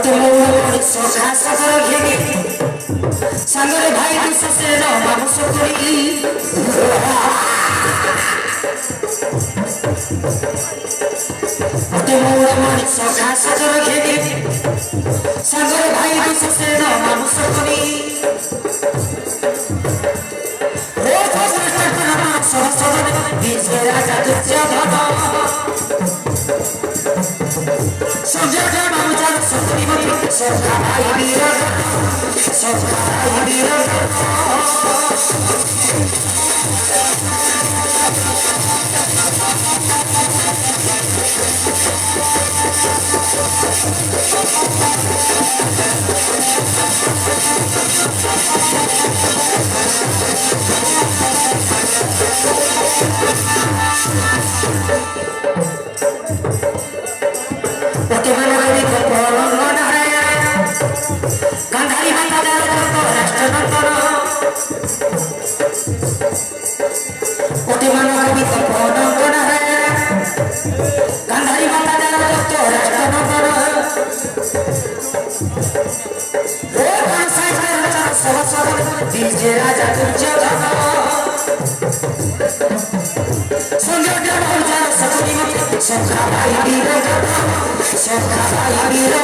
मोर सोखा सगर घेगे सागरे भाई तू ससे न मामुस करी मोर सोखा सगर घेगे सागरे भाई तू ससे न मामुस करी रे फसर करना सरसर बीजे राजा तुझे धमा Soja mamujar sokri mati soja ibira soja ibira DJ Raja Turjana Sonjana Mamujar Sakri Mati Soja ibira soja ibira